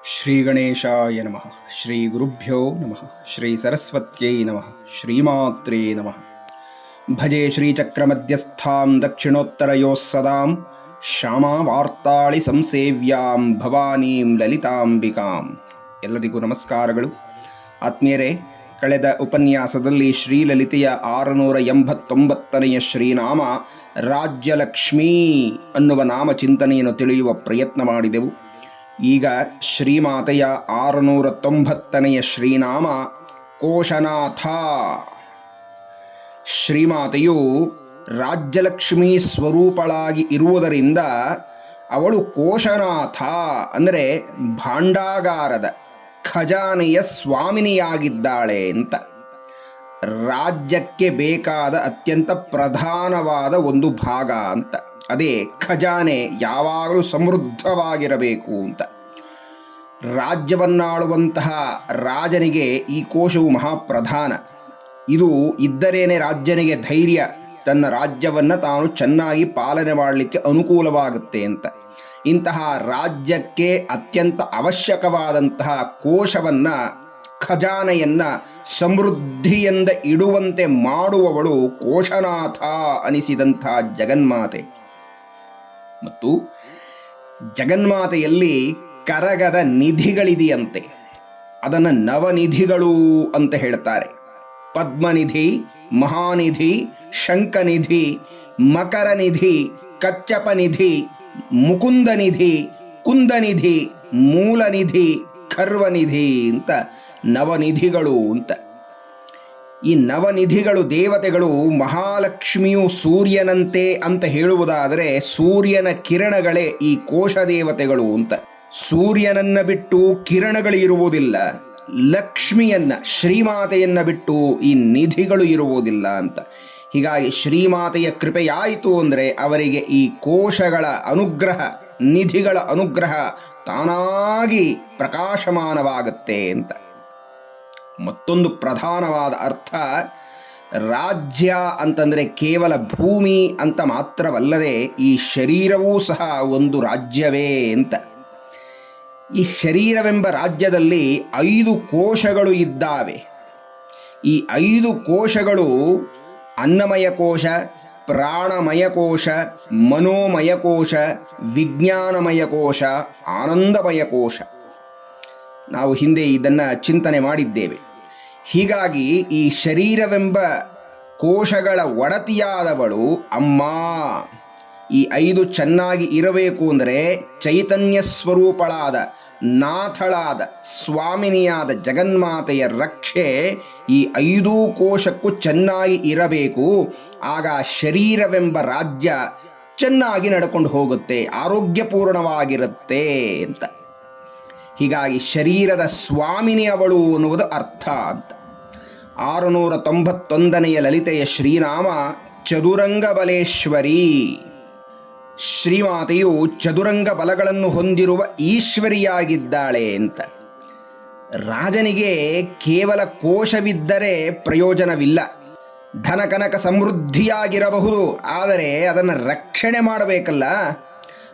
ಶ್ರೀ ಗಣೇಶಾಯ ನಮಃ. ಶ್ರೀ ಗುರುಭ್ಯೋ ನಮಃ. ಶ್ರೀ ಸರಸ್ವತ್ಯೈ ನಮಃ. ಶ್ರೀಮಾತ್ರೇ ನಮಃ. ಭಜೆ ಶ್ರೀಚಕ್ರಮಧ್ಯಸ್ಥಾಂ ದಕ್ಷಿಣೋತ್ತರಯೋಃ ಸದಾಂ ಶ್ಯಾಮಾವಾರ್ತಾಳಿ ಸಂಸೇವ್ಯಾಂ ಭವಾನೀಂ ಲಲಿತಾಂಬಿಕಾಂ. ಎಲ್ಲರಿಗೂ ನಮಸ್ಕಾರಗಳು. ಆತ್ಮೀಯರೇ, ಕಳೆದ ಉಪನ್ಯಾಸದಲ್ಲಿ ಶ್ರೀಲಲಿತೆಯ 689ನೆಯ ಶ್ರೀನಾಮ ರಾಜ್ಯಲಕ್ಷ್ಮೀ ಅನ್ನುವ ನಾಮಚಿಂತನೆಯನ್ನು ತಿಳಿಯುವ ಪ್ರಯತ್ನ ಮಾಡಿದೆವು. ಈಗ ಶ್ರೀಮಾತೆಯ 690ನೆಯ ಶ್ರೀನಾಮ ಕೋಶನಾಥ. ಶ್ರೀಮಾತೆಯು ರಾಜ್ಯಲಕ್ಷ್ಮೀ ಸ್ವರೂಪಳಾಗಿ ಇರುವುದರಿಂದ ಅವಳು ಕೋಶನಾಥ ಅಂದರೆ ಭಾಂಡಾಗಾರದ ಖಜಾನೆಯ ಸ್ವಾಮಿನಿಯಾಗಿದ್ದಾಳೆ ಅಂತ. ರಾಜ್ಯಕ್ಕೆ ಬೇಕಾದ ಅತ್ಯಂತ ಪ್ರಧಾನವಾದ ಒಂದು ಭಾಗ ಅಂತ. ಅದೇ ಖಜಾನೆ ಯಾವಾಗಲೂ ಸಮೃದ್ಧವಾಗಿರಬೇಕು ಅಂತ. ರಾಜ್ಯವನ್ನಾಳುವಂತಹ ರಾಜನಿಗೆ ಈ ಕೋಶವು ಮಹಾಪ್ರಧಾನ. ಇದು ಇದ್ದರೇನೆ ರಾಜ್ಯನಿಗೆ ಧೈರ್ಯ, ತನ್ನ ರಾಜ್ಯವನ್ನು ತಾನು ಚೆನ್ನಾಗಿ ಪಾಲನೆ ಮಾಡಲಿಕ್ಕೆ ಅನುಕೂಲವಾಗುತ್ತೆ ಅಂತ. ಇಂತಹ ರಾಜ್ಯಕ್ಕೆ ಅತ್ಯಂತ ಅವಶ್ಯಕವಾದಂತಹ ಕೋಶವನ್ನು, ಖಜಾನೆಯನ್ನು ಸಮೃದ್ಧಿಯಿಂದ ಇಡುವಂತೆ ಮಾಡುವವಳು ಕೋಶನಾಥ ಅನಿಸಿದಂಥ ಜಗನ್ಮಾತೆ. ಮತ್ತು ಜಗನ್ಮಾತೆಯಲ್ಲಿ ಕರಗದ ನಿಧಿಗಳಿದೆಯಂತೆ. ಅದನ್ನು ನವನಿಧಿಗಳು ಅಂತ ಹೇಳ್ತಾರೆ. ಪದ್ಮನಿಧಿ, ಮಹಾನಿಧಿ, ಶಂಖನಿಧಿ, ಮಕರನಿಧಿ, ಕಚ್ಚಪನಿಧಿ, ಮುಕುಂದನಿಧಿ, ಕುಂದನಿಧಿ, ಮೂಲನಿಧಿ, ಖರ್ವನಿಧಿ ಅಂತ ನವನಿಧಿಗಳು ಅಂತ. ಈ ನವನಿಧಿಗಳು ದೇವತೆಗಳು. ಮಹಾಲಕ್ಷ್ಮಿಯು ಸೂರ್ಯನಂತೆ ಅಂತ ಹೇಳುವುದಾದರೆ ಸೂರ್ಯನ ಕಿರಣಗಳೇ ಈ ಕೋಶ ದೇವತೆಗಳು ಅಂತ. ಸೂರ್ಯನನ್ನ ಬಿಟ್ಟು ಕಿರಣಗಳು ಇರುವುದಿಲ್ಲ, ಲಕ್ಷ್ಮಿಯನ್ನ, ಶ್ರೀಮಾತೆಯನ್ನ ಬಿಟ್ಟು ಈ ನಿಧಿಗಳು ಇರುವುದಿಲ್ಲ ಅಂತ. ಹೀಗಾಗಿ ಶ್ರೀಮಾತೆಯ ಕೃಪೆಯಾಯಿತು ಅಂದರೆ ಅವರಿಗೆ ಈ ಕೋಶಗಳ ಅನುಗ್ರಹ, ನಿಧಿಗಳ ಅನುಗ್ರಹ ತಾನಾಗಿ ಪ್ರಕಾಶಮಾನವಾಗುತ್ತೆ ಅಂತ. ಮತ್ತೊಂದು ಪ್ರಧಾನವಾದ ಅರ್ಥ, ರಾಜ್ಯ ಅಂತಂದರೆ ಕೇವಲ ಭೂಮಿ ಅಂತ ಮಾತ್ರವಲ್ಲದೆ ಈ ಶರೀರವೂ ಸಹ ಒಂದು ರಾಜ್ಯವೇ ಅಂತ. ಈ ಶರೀರವೆಂಬ ರಾಜ್ಯದಲ್ಲಿ 5 ಕೋಶಗಳು ಇದ್ದಾವೆ. ಈ 5 ಕೋಶಗಳು ಅನ್ನಮಯ ಕೋಶ, ಪ್ರಾಣಮಯ ಕೋಶ, ಮನೋಮಯ ಕೋಶ, ವಿಜ್ಞಾನಮಯ ಕೋಶ, ಆನಂದಮಯ ಕೋಶ. ನಾವು ಹಿಂದೆ ಇದನ್ನು ಚಿಂತನೆ ಮಾಡಿದ್ದೇವೆ. ಹೀಗಾಗಿ ಈ ಶರೀರವೆಂಬ ಕೋಶಗಳ ಒಡತಿಯಾದವಳು ಅಮ್ಮ. ಈ 5 ಚೆನ್ನಾಗಿ ಇರಬೇಕು ಅಂದರೆ ಚೈತನ್ಯ ಸ್ವರೂಪಳಾದ, ನಾಥಳಾದ, ಸ್ವಾಮಿನಿಯಾದ ಜಗನ್ಮಾತೆಯ ರಕ್ಷೆ ಈ 5 ಕೋಶಕ್ಕೂ ಚೆನ್ನಾಗಿ ಇರಬೇಕು. ಆಗ ಶರೀರವೆಂಬ ರಾಜ್ಯ ಚೆನ್ನಾಗಿ ನಡ್ಕೊಂಡು ಹೋಗುತ್ತೆ, ಆರೋಗ್ಯಪೂರ್ಣವಾಗಿರುತ್ತೆ ಅಂತ. ಹೀಗಾಗಿ ಶರೀರದ ಸ್ವಾಮಿನಿ ಅವಳು ಅನ್ನುವುದು ಅರ್ಥ ಅಂತ. 691ನೆಯ ಲಲಿತೆಯ ಶ್ರೀನಾಮ ಚದುರಂಗ ಬಲೇಶ್ವರಿ. ಶ್ರೀಮಾತೆಯು ಚದುರಂಗ ಬಲಗಳನ್ನು ಹೊಂದಿರುವ ಈಶ್ವರಿಯಾಗಿದ್ದಾಳೆ ಅಂತ. ರಾಜನಿಗೆ ಕೇವಲ ಕೋಶವಿದ್ದರೆ ಪ್ರಯೋಜನವಿಲ್ಲ. ಧನ ಕನಕ ಸಮೃದ್ಧಿಯಾಗಿರಬಹುದು, ಆದರೆ ಅದನ್ನು ರಕ್ಷಣೆ ಮಾಡಬೇಕಲ್ಲ.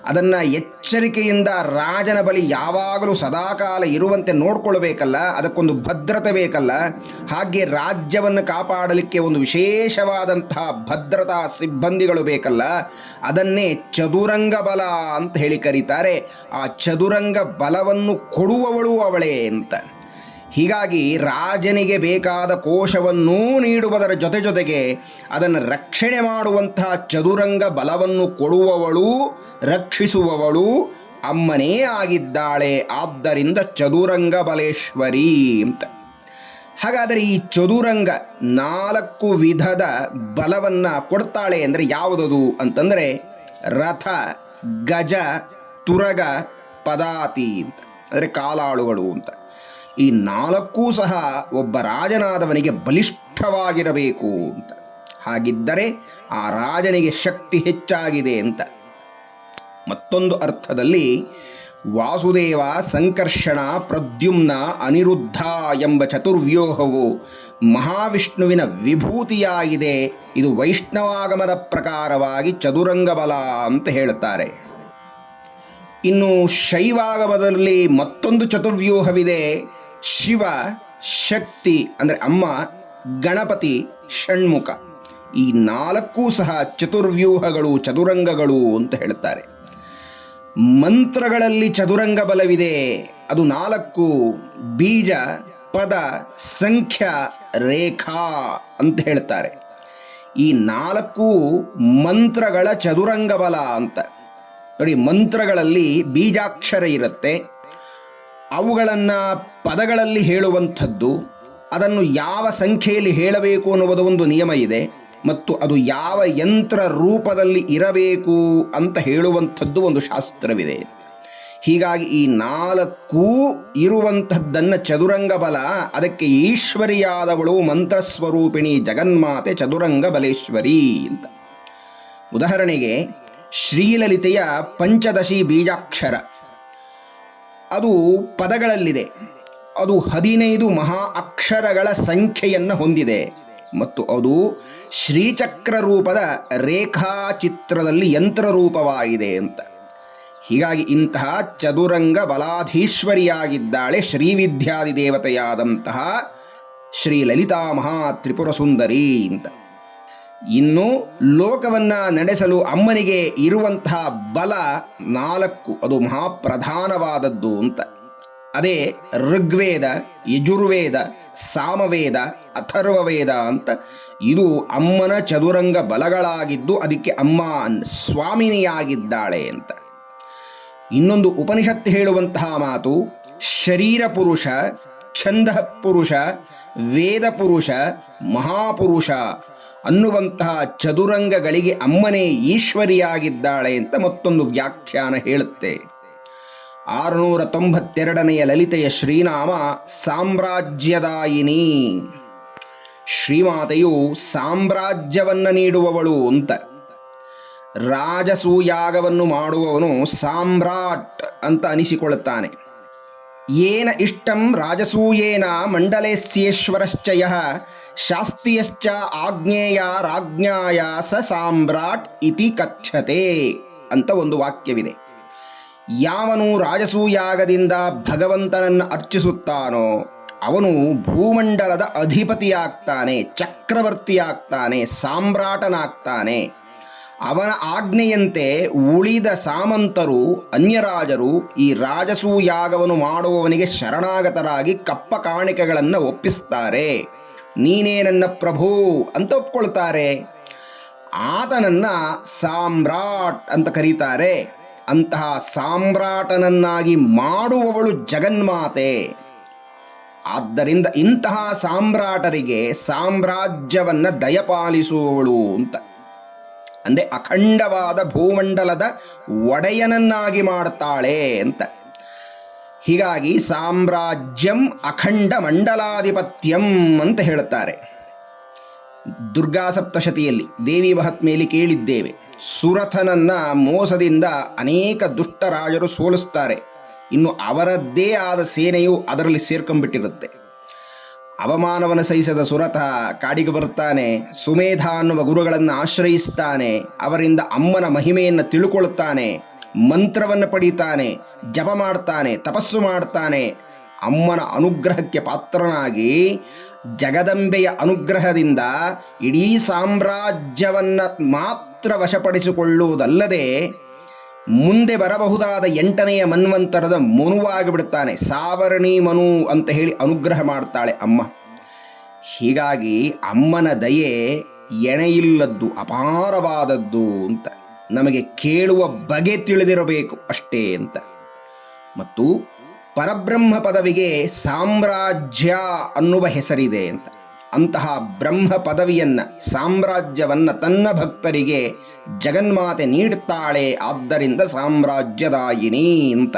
ಅದನ್ನು ಎಚ್ಚರಿಕೆಯಿಂದ ರಾಜನ ಬಳಿ ಯಾವಾಗಲೂ ಸದಾಕಾಲ ಇರುವಂತೆ ನೋಡ್ಕೊಳ್ಬೇಕಲ್ಲ. ಅದಕ್ಕೊಂದು ಭದ್ರತೆ ಬೇಕಲ್ಲ. ಹಾಗೆ ರಾಜ್ಯವನ್ನು ಕಾಪಾಡಲಿಕ್ಕೆ ಒಂದು ವಿಶೇಷವಾದಂತಹ ಭದ್ರತಾ ಸಿಬ್ಬಂದಿಗಳು ಬೇಕಲ್ಲ. ಅದನ್ನೇ ಚದುರಂಗ ಬಲ ಅಂತ ಹೇಳಿ ಕರೀತಾರೆ. ಆ ಚದುರಂಗ ಬಲವನ್ನು ಕೊಡುವವಳು ಅವಳೇ ಅಂತ. ಹೀಗಾಗಿ ರಾಜನಿಗೆ ಬೇಕಾದ ಕೋಶವನ್ನೂ ನೀಡುವುದರ ಜೊತೆಗೆ ಅದನ್ನು ರಕ್ಷಣೆ ಮಾಡುವಂತಹ ಚದುರಂಗ ಬಲವನ್ನು ಕೊಡುವವಳು, ರಕ್ಷಿಸುವವಳು ಅಮ್ಮನೇ ಆಗಿದ್ದಾಳೆ. ಆದ್ದರಿಂದ ಚದುರಂಗ ಬಲೇಶ್ವರಿ ಅಂತ. ಹಾಗಾದರೆ ಈ ಚದುರಂಗ 4 ವಿಧದ ಬಲವನ್ನು ಕೊಡ್ತಾಳೆ ಅಂದರೆ ಯಾವುದದು ಅಂತಂದರೆ ರಥ, ಗಜ, ತುರಗ, ಪದಾತಿ ಅಂತ, ಅಂದರೆ ಕಾಲಾಳುಗಳು ಅಂತ. ಈ 4 ಸಹ ಒಬ್ಬ ರಾಜನಾದವನಿಗೆ ಬಲಿಷ್ಠವಾಗಿರಬೇಕು ಅಂತ. ಹಾಗಿದ್ದರೆ ಆ ರಾಜನಿಗೆ ಶಕ್ತಿ ಹೆಚ್ಚಾಗಿದೆ ಅಂತ. ಮತ್ತೊಂದು ಅರ್ಥದಲ್ಲಿ ವಾಸುದೇವ, ಸಂಕರ್ಷಣ, ಪ್ರದ್ಯುಮ್ನ, ಅನಿರುದ್ಧ ಎಂಬ ಚತುರ್ವ್ಯೂಹವು ಮಹಾವಿಷ್ಣುವಿನ ವಿಭೂತಿಯಾಗಿದೆ. ಇದು ವೈಷ್ಣವಾಗಮದ ಪ್ರಕಾರವಾಗಿ ಚದುರಂಗ ಬಲ ಅಂತ ಹೇಳುತ್ತಾರೆ. ಇನ್ನು ಶೈವಾಗಮದಲ್ಲಿ ಮತ್ತೊಂದು ಚತುರ್ವ್ಯೂಹವಿದೆ. ಶಿವ, ಶಕ್ತಿ ಅಂದರೆ ಅಮ್ಮ, ಗಣಪತಿ, ಷಣ್ಮುಖ, ಈ ನಾಲ್ಕೂ ಸಹ ಚತುರ್ವ್ಯೂಹಗಳು, ಚದುರಂಗಗಳು ಅಂತ ಹೇಳ್ತಾರೆ. ಮಂತ್ರಗಳಲ್ಲಿ ಚದುರಂಗ ಬಲವಿದೆ. ಅದು 4: ಬೀಜ, ಪದ, ಸಂಖ್ಯ, ರೇಖಾ ಅಂತ ಹೇಳ್ತಾರೆ. ಈ 4 ಮಂತ್ರಗಳ ಚದುರಂಗ ಬಲ ಅಂತ ನೋಡಿ. ಮಂತ್ರಗಳಲ್ಲಿ ಬೀಜಾಕ್ಷರ ಇರುತ್ತೆ, ಅವುಗಳನ್ನು ಪದಗಳಲ್ಲಿ ಹೇಳುವಂಥದ್ದು, ಅದನ್ನು ಯಾವ ಸಂಖ್ಯೆಯಲ್ಲಿ ಹೇಳಬೇಕು ಅನ್ನುವುದು ಒಂದು ನಿಯಮ ಇದೆ, ಮತ್ತು ಅದು ಯಾವ ಯಂತ್ರ ರೂಪದಲ್ಲಿ ಇರಬೇಕು ಅಂತ ಹೇಳುವಂಥದ್ದು ಒಂದು ಶಾಸ್ತ್ರವಿದೆ. ಹೀಗಾಗಿ ಈ 4 ಇರುವಂಥದ್ದನ್ನು ಚದುರಂಗ ಬಲ, ಅದಕ್ಕೆ ಈಶ್ವರಿಯಾದವಳು ಮಂತ್ರಸ್ವರೂಪಿಣಿ ಜಗನ್ಮಾತೆ ಚದುರಂಗ ಬಲೇಶ್ವರಿ ಅಂತ. ಉದಾಹರಣೆಗೆ ಶ್ರೀಲಲಿತೆಯ ಪಂಚದಶಿ ಬೀಜಾಕ್ಷರ ಅದು ಪದಗಳಲ್ಲಿದೆ. ಅದು 15 ಮಹಾ ಅಕ್ಷರಗಳ ಸಂಖ್ಯೆಯನ್ನು ಹೊಂದಿದೆ, ಮತ್ತು ಅದು ಶ್ರೀಚಕ್ರ ರೂಪದ ರೇಖಾಚಿತ್ರದಲ್ಲಿ ಯಂತ್ರರೂಪವಾಗಿದೆ ಅಂತ. ಹೀಗಾಗಿ ಇಂತಹ ಚದುರಂಗ ಬಲಾಧೀಶ್ವರಿಯಾಗಿದ್ದಾಳೆ ಶ್ರೀವಿದ್ಯಾದಿ ದೇವತೆಯಾದಂತಹ ಶ್ರೀ ಲಲಿತಾ ಮಹಾ ತ್ರಿಪುರ ಸುಂದರಿ ಅಂತ. ಇನ್ನು ಲೋಕವನ್ನು ನಡೆಸಲು ಅಮ್ಮನಿಗೆ ಇರುವಂತಹ ಬಲ 4, ಅದು ಮಹಾಪ್ರಧಾನವಾದದ್ದು ಅಂತ. ಅದೇ ಋಗ್ವೇದ, ಯಜುರ್ವೇದ, ಸಾಮವೇದ, ಅಥರ್ವವೇದ ಅಂತ. ಇದು ಅಮ್ಮನ ಚದುರಂಗ ಬಲಗಳಾಗಿದ್ದು ಅದಕ್ಕೆ ಅಮ್ಮ ಸ್ವಾಮಿನಿಯಾಗಿದ್ದಾಳೆ ಅಂತ. ಇನ್ನೊಂದು ಉಪನಿಷತ್ತು ಹೇಳುವಂತಹ ಮಾತು, ಶರೀರ ಪುರುಷ, ಛಂದ ಪುರುಷ, ವೇದ ಪುರುಷ, ಮಹಾಪುರುಷ ಅನ್ನುವಂತಹ ಚದುರಂಗಗಳಿಗೆ ಅಮ್ಮನೇ ಈಶ್ವರಿಯಾಗಿದ್ದಾಳೆ ಅಂತ ಮತ್ತೊಂದು ವ್ಯಾಖ್ಯಾನ ಹೇಳುತ್ತೆ. 692ನೆಯ ಲಲಿತೆಯ ಶ್ರೀನಾಮ ಸಾಮ್ರಾಜ್ಯದಾಯಿನಿ. ಶ್ರೀಮಾತೆಯು ಸಾಮ್ರಾಜ್ಯವನ್ನು ನೀಡುವವಳು ಅಂತ. ರಾಜಸೂಯಾಗವನ್ನು ಮಾಡುವವನು ಸಾಮ್ರಾಟ್ ಅಂತ ಅನಿಸಿಕೊಳ್ಳುತ್ತಾನೆ. ಏನ ಇಷ್ಟಂ ರಾಜಸೂಯೇನ ಮಂಡಲೇಸ್ಯೇಶ್ವರಶ್ಚಯ ಶಾಸ್ತ್ರಿಯಶ್ಚ ಆಗ್ನೇಯ ರಾಜ್ಞಾಯ ಸ ಸಾಮ್ರಾಟ್ ಇತಿ ಕಥ್ಯತೆ ಅಂತ ಒಂದು ವಾಕ್ಯವಿದೆ. ಯಾವನು ರಾಜಸೂಯಾಗದಿಂದ ಭಗವಂತನನ್ನು ಅರ್ಚಿಸುತ್ತಾನೋ ಅವನು ಭೂಮಂಡಲದ ಅಧಿಪತಿಯಾಗ್ತಾನೆ, ಚಕ್ರವರ್ತಿಯಾಗ್ತಾನೆ, ಸಾಮ್ರಾಟನಾಗ್ತಾನೆ. ಅವನ ಆಜ್ಞೆಯಂತೆ ಉಳಿದ ಸಾಮಂತರು, ಅನ್ಯರಾಜರು ಈ ರಾಜಸೂಯಾಗವನ್ನು ಮಾಡುವವನಿಗೆ ಶರಣಾಗತರಾಗಿ ಕಪ್ಪ ಕಾಣಿಕೆಗಳನ್ನು ಒಪ್ಪಿಸ್ತಾರೆ. ನೀನೇ ನನ್ನ ಪ್ರಭು ಅಂತ ಒಪ್ಕೊಳ್ತಾರೆ. ಆತನನ್ನು ಸಾಮ್ರಾಟ್ ಅಂತ ಕರೀತಾರೆ. ಅಂತಹ ಸಾಮ್ರಾಟನನ್ನಾಗಿ ಮಾಡುವವಳು ಜಗನ್ಮಾತೆ. ಆದ್ದರಿಂದ ಇಂತಹ ಸಾಮ್ರಾಟರಿಗೆ ಸಾಮ್ರಾಜ್ಯವನ್ನು ದಯಪಾಲಿಸುವವಳು ಅಂತ. ಅಂದರೆ ಅಖಂಡವಾದ ಭೂಮಂಡಲದ ಒಡೆಯನನ್ನಾಗಿ ಮಾಡ್ತಾಳೆ ಅಂತ. ಹೀಗಾಗಿ ಸಾಮ್ರಾಜ್ಯಂ ಅಖಂಡ ಮಂಡಲಾಧಿಪತ್ಯಂ ಅಂತ ಹೇಳುತ್ತಾರೆ. ದುರ್ಗಾ ಸಪ್ತಶತಿಯಲ್ಲಿ ದೇವಿ ಮಹಾತ್ಮೆಯಲ್ಲಿ ಕೇಳಿದ್ದೇವೆ, ಸುರಥನನ್ನ ಮೋಸದಿಂದ ಅನೇಕ ದುಷ್ಟ ರಾಜರು ಸೋಲಿಸ್ತಾರೆ. ಇನ್ನು ಅವರದ್ದೇ ಆದ ಸೇನೆಯು ಅದರಲ್ಲಿ ಸೇರ್ಕೊಂಡ್ಬಿಟ್ಟಿರುತ್ತೆ. ಅವಮಾನವನ್ನು ಸಹಿಸದ ಸುರಥ ಕಾಡಿಗೆ ಬರ್ತಾನೆ. ಸುಮೇಧ ಅನ್ನುವ ಗುರುಗಳನ್ನು ಆಶ್ರಯಿಸ್ತಾನೆ. ಅವರಿಂದ ಅಮ್ಮನ ಮಹಿಮೆಯನ್ನು ತಿಳ್ಕೊಳ್ತಾನೆ, ಮಂತ್ರವನ್ನು ಪಡೀತಾನೆ, ಜಪ ಮಾಡ್ತಾನೆ, ತಪಸ್ಸು ಮಾಡ್ತಾನೆ. ಅಮ್ಮನ ಅನುಗ್ರಹಕ್ಕೆ ಪಾತ್ರನಾಗಿ ಜಗದಂಬೆಯ ಅನುಗ್ರಹದಿಂದ ಇಡೀ ಸಾಮ್ರಾಜ್ಯವನ್ನು ಮಾತ್ರ ವಶಪಡಿಸಿಕೊಳ್ಳುವುದಲ್ಲದೆ ಮುಂದೆ ಬರಬಹುದಾದ 8ನೆಯ ಮನ್ವಂತರದ ಮನುವಾಗಿಬಿಡುತ್ತಾನೆ. ಸಾವರ್ಣಿ ಮನು ಅಂತ ಹೇಳಿ ಅನುಗ್ರಹ ಮಾಡ್ತಾಳೆ ಅಮ್ಮ. ಹೀಗಾಗಿ ಅಮ್ಮನ ದಯೆ ಎಣೆಯಿಲ್ಲದ್ದು, ಅಪಾರವಾದದ್ದು ಅಂತ. ನಮಗೆ ಕೇಳುವ ಬಗೆ ತಿಳಿದಿರಬೇಕು ಅಷ್ಟೇ ಅಂತ. ಮತ್ತು ಪರಬ್ರಹ್ಮ ಪದವಿಗೆ ಸಾಮ್ರಾಜ್ಯ ಅನ್ನುವ ಹೆಸರಿದೆ ಅಂತ. ಅಂತಹ ಬ್ರಹ್ಮ ಪದವಿಯನ್ನು, ಸಾಮ್ರಾಜ್ಯವನ್ನು ತನ್ನ ಭಕ್ತರಿಗೆ ಜಗನ್ಮಾತೆ ನೀಡುತ್ತಾಳೆ. ಆದ್ದರಿಂದ ಸಾಮ್ರಾಜ್ಯದಾಯಿನಿ ಅಂತ.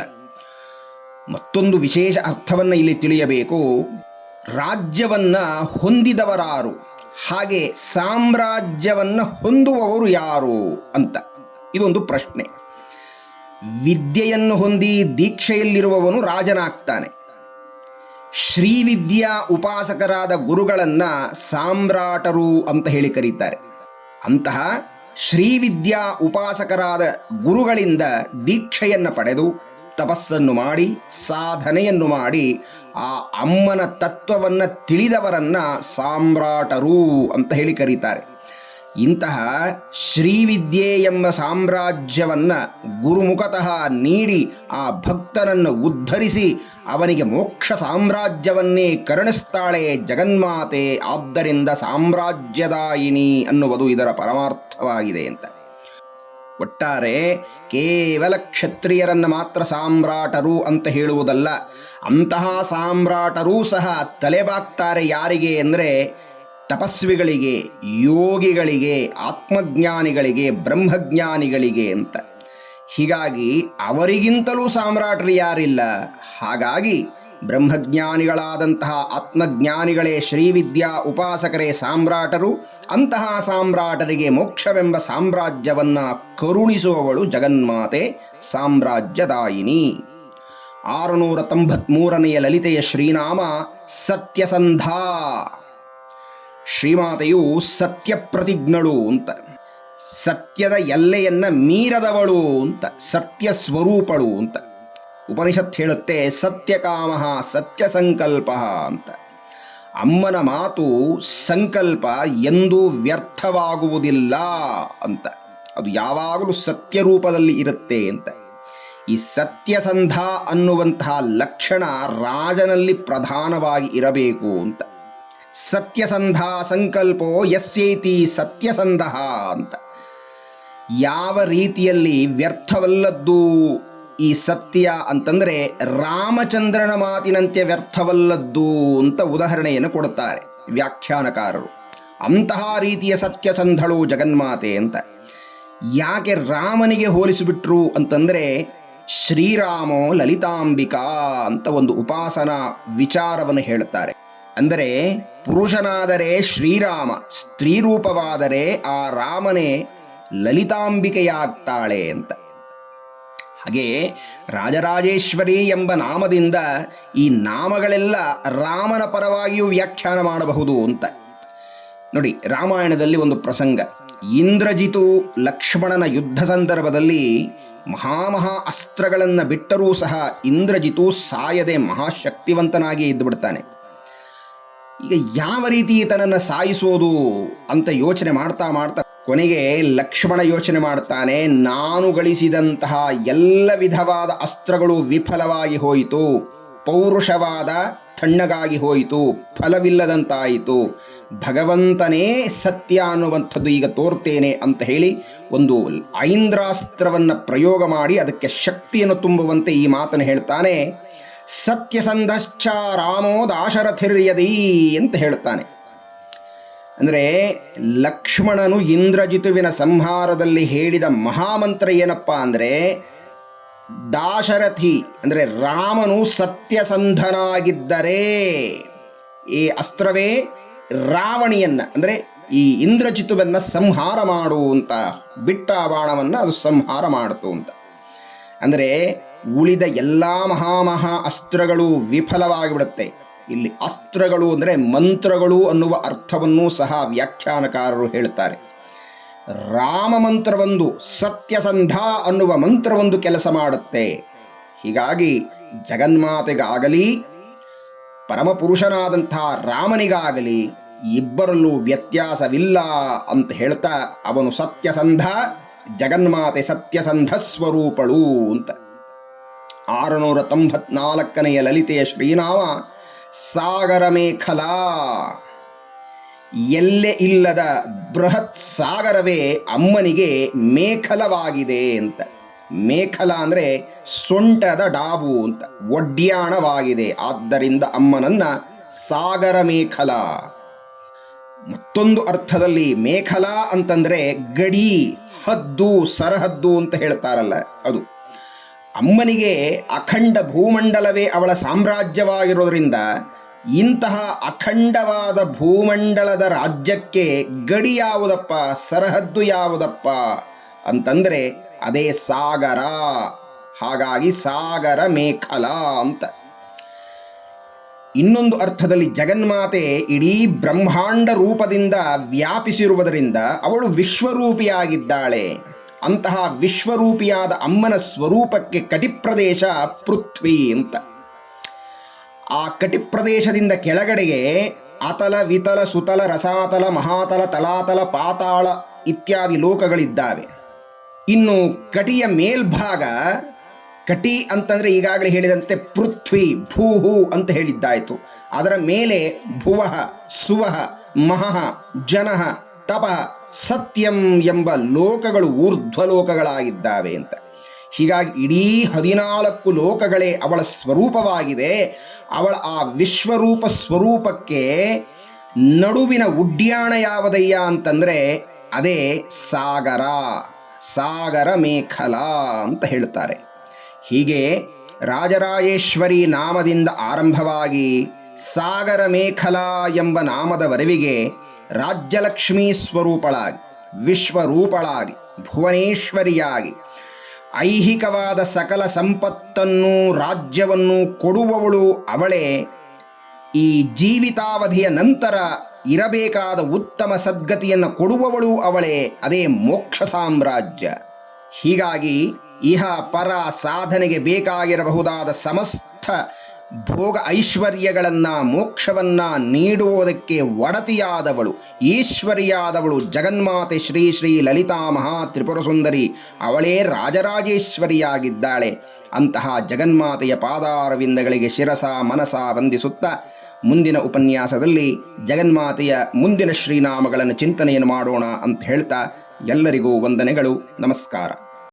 ಮತ್ತೊಂದು ವಿಶೇಷ ಅರ್ಥವನ್ನು ಇಲ್ಲಿ ತಿಳಿಯಬೇಕು. ರಾಜ್ಯವನ್ನು ಹೊಂದಿದವರಾರು, ಹಾಗೆ ಸಾಮ್ರಾಜ್ಯವನ್ನು ಹೊಂದುವವರು ಯಾರು ಅಂತ ಇದೊಂದು ಪ್ರಶ್ನೆ. ವಿದ್ಯೆಯನ್ನು ಹೊಂದಿ ದೀಕ್ಷೆಯಲ್ಲಿರುವವನು ರಾಜನಾಗ್ತಾನೆ. ಶ್ರೀವಿದ್ಯಾ ಉಪಾಸಕರಾದ ಗುರುಗಳನ್ನು ಸಾಮ್ರಾಟರು ಅಂತ ಹೇಳಿ ಕರೀತಾರೆ. ಅಂತಹ ಶ್ರೀವಿದ್ಯಾ ಉಪಾಸಕರಾದ ಗುರುಗಳಿಂದ ದೀಕ್ಷೆಯನ್ನು ಪಡೆದು ತಪಸ್ಸನ್ನು ಮಾಡಿ ಸಾಧನೆಯನ್ನು ಮಾಡಿ ಆ ಅಮ್ಮನ ತತ್ವವನ್ನು ತಿಳಿದವರನ್ನ ಸಾಮ್ರಾಟರು ಅಂತ ಹೇಳಿ ಕರೀತಾರೆ. ಇಂತಹ ಶ್ರೀವಿದ್ಯೆ ಎಂಬ ಸಾಮ್ರಾಜ್ಯವನ್ನು ಗುರುಮುಖತಃ ನೀಡಿ ಆ ಭಕ್ತನನ್ನು ಉದ್ಧರಿಸಿ ಅವನಿಗೆ ಮೋಕ್ಷ ಸಾಮ್ರಾಜ್ಯವನ್ನೇ ಕರುಣಿಸ್ತಾಳೆ ಜಗನ್ಮಾತೆ. ಆದ್ದರಿಂದ ಸಾಮ್ರಾಜ್ಯದಾಯಿನಿ ಅನ್ನುವುದು ಇದರ ಪರಮಾರ್ಥವಾಗಿದೆ ಅಂತ. ಒಟ್ಟಾರೆ ಕೇವಲ ಕ್ಷತ್ರಿಯರನ್ನು ಮಾತ್ರ ಸಾಮ್ರಾಟರು ಅಂತ ಹೇಳುವುದಲ್ಲ, ಅಂತಹ ಸಾಮ್ರಾಟರೂ ಸಹ ತಲೆಬಾಗ್ತಾರೆ. ಯಾರಿಗೆ ಅಂದರೆ ತಪಸ್ವಿಗಳಿಗೆ, ಯೋಗಿಗಳಿಗೆ, ಆತ್ಮಜ್ಞಾನಿಗಳಿಗೆ, ಬ್ರಹ್ಮಜ್ಞಾನಿಗಳಿಗೆ ಅಂತ. ಹೀಗಾಗಿ ಅವರಿಗಿಂತಲೂ ಸಾಮ್ರಾಟರು ಯಾರಿಲ್ಲ. ಹಾಗಾಗಿ ಬ್ರಹ್ಮಜ್ಞಾನಿಗಳಾದಂತಹ ಆತ್ಮಜ್ಞಾನಿಗಳೇ ಶ್ರೀವಿದ್ಯಾ ಉಪಾಸಕರೇ ಸಾಮ್ರಾಟರು. ಅಂತಹ ಸಾಮ್ರಾಟರಿಗೆ ಮೋಕ್ಷವೆಂಬ ಸಾಮ್ರಾಜ್ಯವನ್ನು ಕರುಣಿಸುವವಳು ಜಗನ್ಮಾತೆ, ಸಾಮ್ರಾಜ್ಯದಾಯಿನಿ. 693ನೆಯ ಲಲಿತೆಯ ಶ್ರೀನಾಮ ಸತ್ಯಸಂಧಾ. ಶ್ರೀಮಾತೆಯು ಸತ್ಯಪ್ರತಿಜ್ಞಳು ಅಂತ, ಸತ್ಯದ ಎಲ್ಲೆಯನ್ನು ಮೀರದವಳು ಅಂತ, ಸತ್ಯ ಸ್ವರೂಪಳು ಅಂತ. ಉಪನಿಷತ್ ಹೇಳುತ್ತೆ ಸತ್ಯಕಾಮ ಸತ್ಯ ಸಂಕಲ್ಪ ಅಂತ. ಅಮ್ಮನ ಮಾತು ಸಂಕಲ್ಪ ಎಂದೂ ವ್ಯರ್ಥವಾಗುವುದಿಲ್ಲ ಅಂತ, ಅದು ಯಾವಾಗಲೂ ಸತ್ಯ ರೂಪದಲ್ಲಿ ಇರುತ್ತೆ ಅಂತ. ಈ ಸತ್ಯಸಂಧ ಅನ್ನುವಂತಹ ಲಕ್ಷಣ ರಾಜನಲ್ಲಿ ಪ್ರಧಾನವಾಗಿ ಇರಬೇಕು ಅಂತ. ಸತ್ಯಸಂಧ ಸಂಕಲ್ಪೋ ಯಸ್ಯೇತಿ ಸತ್ಯಸಂಧ ಅಂತ. ಯಾವ ರೀತಿಯಲ್ಲಿ ವ್ಯರ್ಥವಲ್ಲದ್ದು ಈ ಸತ್ಯ ಅಂತಂದರೆ ರಾಮಚಂದ್ರನ ಮಾತಿನಂತೆ ವ್ಯರ್ಥವಲ್ಲದ್ದು ಅಂತ ಉದಾಹರಣೆಯನ್ನು ಕೊಡುತ್ತಾರೆ ವ್ಯಾಖ್ಯಾನಕಾರರು. ಅಂತಹ ರೀತಿಯ ಸತ್ಯಸಂಧಳು ಜಗನ್ಮಾತೆ ಅಂತ. ಯಾಕೆ ರಾಮನಿಗೆ ಹೋಲಿಸಿಬಿಟ್ರು ಅಂತಂದರೆ ಶ್ರೀರಾಮೋ ಲಲಿತಾಂಬಿಕಾ ಅಂತ ಒಂದು ಉಪಾಸನಾ ವಿಚಾರವನ್ನು ಹೇಳುತ್ತಾರೆ. ಅಂದರೆ ಪುರುಷನಾದರೆ ಶ್ರೀರಾಮ, ಸ್ತ್ರೀ ರೂಪವಾದರೆ ಆ ರಾಮನೇ ಲಲಿತಾಂಬಿಕೆಯಾಗ್ತಾಳೆ ಅಂತ. ಹಾಗೆ ರಾಜರಾಜೇಶ್ವರಿ ಎಂಬ ನಾಮದಿಂದ ಈ ನಾಮಗಳೆಲ್ಲ ರಾಮನ ಪರವಾಗಿಯೂ ವ್ಯಾಖ್ಯಾನ ಮಾಡಬಹುದು ಅಂತ. ನೋಡಿ, ರಾಮಾಯಣದಲ್ಲಿ ಒಂದು ಪ್ರಸಂಗ. ಇಂದ್ರಜಿತು ಲಕ್ಷ್ಮಣನ ಯುದ್ಧ ಸಂದರ್ಭದಲ್ಲಿ ಮಹಾಮಹಾ ಅಸ್ತ್ರಗಳನ್ನು ಬಿಟ್ಟರೂ ಸಹ ಇಂದ್ರಜಿತು ಸಾಯದೆ ಮಹಾಶಕ್ತಿವಂತನಾಗಿ ಇದ್ದು ಬಿಡ್ತಾನೆ. ಈಗ ಯಾವ ರೀತಿ ತನ್ನನ್ನು ಸಾಯಿಸೋದು ಅಂತ ಯೋಚನೆ ಮಾಡ್ತಾ ಮಾಡ್ತಾ ಕೊನೆಗೆ ಲಕ್ಷ್ಮಣ ಯೋಚನೆ ಮಾಡ್ತಾನೆ, ನಾನು ಗಳಿಸಿದಂತಹ ಎಲ್ಲ ವಿಧವಾದ ಅಸ್ತ್ರಗಳು ವಿಫಲವಾಗಿ ಹೋಯಿತು, ಪೌರುಷವಾದ ತಣ್ಣಗಾಗಿ ಹೋಯಿತು, ಫಲವಿಲ್ಲದಂತಾಯಿತು, ಭಗವಂತನೇ ಸತ್ಯ ಅನ್ನುವಂಥದ್ದು ಈಗ ತೋರ್ತೇನೆ ಅಂತ ಹೇಳಿ ಒಂದು ಐಂದ್ರಾಸ್ತ್ರವನ್ನು ಪ್ರಯೋಗ ಮಾಡಿ ಅದಕ್ಕೆ ಶಕ್ತಿಯನ್ನು ತುಂಬುವಂತೆ ಈ ಮಾತನ್ನು ಹೇಳ್ತಾನೆ. ಸತ್ಯಸಂಧಶ್ಚ ರಾಮೋ ದಾಶರಥಿರ್ಯದಿ ಅಂತ ಹೇಳ್ತಾನೆ. ಅಂದರೆ ಲಕ್ಷ್ಮಣನು ಇಂದ್ರಜಿತುವಿನ ಸಂಹಾರದಲ್ಲಿ ಹೇಳಿದ ಮಹಾಮಂತ್ರ ಏನಪ್ಪ ಅಂದರೆ ದಾಶರಥಿ ಅಂದರೆ ರಾಮನು ಸತ್ಯಸಂಧನಾಗಿದ್ದರೆ ಈ ಅಸ್ತ್ರವೇ ರಾವಣಿಯನ್ನು ಅಂದರೆ ಈ ಇಂದ್ರಜಿತುವನ್ನು ಸಂಹಾರ ಮಾಡು ಅಂತ, ಬಿಟ್ಟ ಬಾಣವನ್ನು ಅದು ಸಂಹಾರ ಮಾಡಿತು ಅಂತ. ಅಂದರೆ ಉಳಿದ ಎಲ್ಲ ಮಹಾಮಹಾ ಅಸ್ತ್ರಗಳು ವಿಫಲವಾಗಿಬಿಡುತ್ತೆ. ಇಲ್ಲಿ ಅಸ್ತ್ರಗಳು ಅಂದರೆ ಮಂತ್ರಗಳು ಅನ್ನುವ ಅರ್ಥವನ್ನೂ ಸಹ ವ್ಯಾಖ್ಯಾನಕಾರರು ಹೇಳ್ತಾರೆ. ರಾಮ ಮಂತ್ರವೊಂದು, ಸತ್ಯಸಂಧ ಅನ್ನುವ ಮಂತ್ರವೊಂದು ಕೆಲಸ ಮಾಡುತ್ತೆ. ಹೀಗಾಗಿ ಜಗನ್ಮಾತೆಗಾಗಲಿ ಪರಮಪುರುಷನಾದಂಥ ರಾಮನಿಗಾಗಲಿ ಇಬ್ಬರಲ್ಲೂ ವ್ಯತ್ಯಾಸವಿಲ್ಲ ಅಂತ ಹೇಳ್ತಾ ಅವನು ಸತ್ಯಸಂಧ, ಜಗನ್ಮಾತೆ ಸತ್ಯಸಂಧ ಸ್ವರೂಪಳು ಅಂತ. 694ನೆಯ ಲಲಿತೆಯ ಶ್ರೀನಾಮ ಸಾಗರ ಮೇಖಲಾ. ಎಲ್ಲೆ ಇಲ್ಲದ ಬೃಹತ್ ಸಾಗರವೇ ಅಮ್ಮನಿಗೆ ಮೇಖಲವಾಗಿದೆ ಅಂತ. ಮೇಖಲ ಅಂದರೆ ಸೊಂಟದ ಡಾಬು ಅಂತ, ಒಡ್ಯಾಣವಾಗಿದೆ. ಆದ್ದರಿಂದ ಅಮ್ಮನನ್ನ ಸಾಗರ ಮೇಖಲ. ಮತ್ತೊಂದು ಅರ್ಥದಲ್ಲಿ ಮೇಖಲ ಅಂತಂದರೆ ಗಡಿ, ಹದ್ದು, ಸರಹದ್ದು ಅಂತ ಹೇಳ್ತಾರಲ್ಲ ಅದು. ಅಮ್ಮನಿಗೆ ಅಖಂಡ ಭೂಮಂಡಲವೇ ಅವಳ ಸಾಮ್ರಾಜ್ಯವಾಗಿರೋದ್ರಿಂದ ಇಂತಹ ಅಖಂಡವಾದ ಭೂಮಂಡಲದ ರಾಜ್ಯಕ್ಕೆ ಗಡಿ ಯಾವುದಪ್ಪ, ಸರಹದ್ದು ಯಾವುದಪ್ಪ ಅಂತಂದರೆ ಅದೇ ಸಾಗರ. ಹಾಗಾಗಿ ಸಾಗರ ಮೇಖಲ ಅಂತ. ಇನ್ನೊಂದು ಅರ್ಥದಲ್ಲಿ ಜಗನ್ಮಾತೆ ಇಡೀ ಬ್ರಹ್ಮಾಂಡ ರೂಪದಿಂದ ವ್ಯಾಪಿಸಿರುವುದರಿಂದ ಅವಳು ವಿಶ್ವರೂಪಿಯಾಗಿದ್ದಾಳೆ. ಅಂತಹ ವಿಶ್ವರೂಪಿಯಾದ ಅಮ್ಮನ ಸ್ವರೂಪಕ್ಕೆ ಕಟಿಪ್ರದೇಶ ಪೃಥ್ವಿ ಅಂತ. ಆ ಕಟಿಪ್ರದೇಶದಿಂದ ಕೆಳಗಡೆಗೆ ಅತಲ, ವಿತಲ, ಸುತಲ, ರಸಾತಲ, ಮಹಾತಲ, ತಲಾತಲ, ಪಾತಾಳ ಇತ್ಯಾದಿ ಲೋಕಗಳಿದ್ದಾವೆ. ಇನ್ನು ಕಟಿಯ ಮೇಲ್ಭಾಗ, ಕಟಿ ಅಂತಂದರೆ ಈಗಾಗಲೇ ಹೇಳಿದಂತೆ ಪೃಥ್ವಿ, ಭೂಹು ಅಂತ ಹೇಳಿದ್ದಾಯಿತು. ಅದರ ಮೇಲೆ ಭುವಃ, ಸುವಃ, ಮಹಃ, ಜನಃ, ತಪಃ, ಸತ್ಯಂ ಎಂಬ ಲೋಕಗಳು ಊರ್ಧ್ವಲೋಕಗಳಾಗಿದ್ದಾವೆ ಅಂತ. ಹೀಗಾಗಿ ಇಡೀ 14 ಲೋಕಗಳೇ ಅವಳ ಸ್ವರೂಪವಾಗಿದೆ. ಅವಳ ಆ ವಿಶ್ವರೂಪ ಸ್ವರೂಪಕ್ಕೆ ನಡುವಿನ ಉಡ್ಯಾಣ ಯಾವುದಯ್ಯ ಅಂತಂದರೆ ಅದೇ ಸಾಗರ, ಸಾಗರ ಮೇಖಲಾ ಅಂತ ಹೇಳ್ತಾರೆ. ಹೀಗೆ ರಾಜರಾಜೇಶ್ವರಿ ನಾಮದಿಂದ ಆರಂಭವಾಗಿ ಸಾಗರ ಮೇಖಲಾ ಎಂಬ ನಾಮದವರೆವಿಗೆ ರಾಜ್ಯಲಕ್ಷ್ಮೀ ಸ್ವರೂಪಳಾಗಿ, ವಿಶ್ವರೂಪಳಾಗಿ, ಭುವನೇಶ್ವರಿಯಾಗಿ, ಐಹಿಕವಾದ ಸಕಲ ಸಂಪತ್ತನ್ನು, ರಾಜ್ಯವನ್ನು ಕೊಡುವವಳು ಅವಳೇ. ಈ ಜೀವಿತಾವಧಿಯ ನಂತರ ಇರಬೇಕಾದ ಉತ್ತಮ ಸದ್ಗತಿಯನ್ನು ಕೊಡುವವಳು ಅವಳೇ. ಅದೇ ಮೋಕ್ಷ ಸಾಮ್ರಾಜ್ಯ. ಹೀಗಾಗಿ ಇಹ ಪರ ಸಾಧನೆಗೆ ಬೇಕಾಗಿರಬಹುದಾದ ಸಮಸ್ತ ಭೋಗ ಐಶ್ವರ್ಯಗಳನ್ನು, ಮೋಕ್ಷವನ್ನು ನೀಡುವುದಕ್ಕೆ ಒಡತಿಯಾದವಳು, ಈಶ್ವರಿಯಾದವಳು ಜಗನ್ಮಾತೆ ಶ್ರೀ ಶ್ರೀ ಲಲಿತಾ ಮಹಾ ತ್ರಿಪುರ ಸುಂದರಿ. ಅವಳೇ ರಾಜರಾಜೇಶ್ವರಿಯಾಗಿದ್ದಾಳೆ. ಅಂತಹ ಜಗನ್ಮಾತೆಯ ಪಾದಾರವಿಂದಗಳಿಗೆ ಶಿರಸ ಮನಸ ವಂದಿಸುತ್ತಾ ಮುಂದಿನ ಉಪನ್ಯಾಸದಲ್ಲಿ ಜಗನ್ಮಾತೆಯ ಮುಂದಿನ ಶ್ರೀನಾಮಗಳನ್ನು ಚಿಂತನೆಯನ್ನು ಮಾಡೋಣ ಅಂತ ಹೇಳ್ತಾ ಎಲ್ಲರಿಗೂ ವಂದನೆಗಳು. ನಮಸ್ಕಾರ.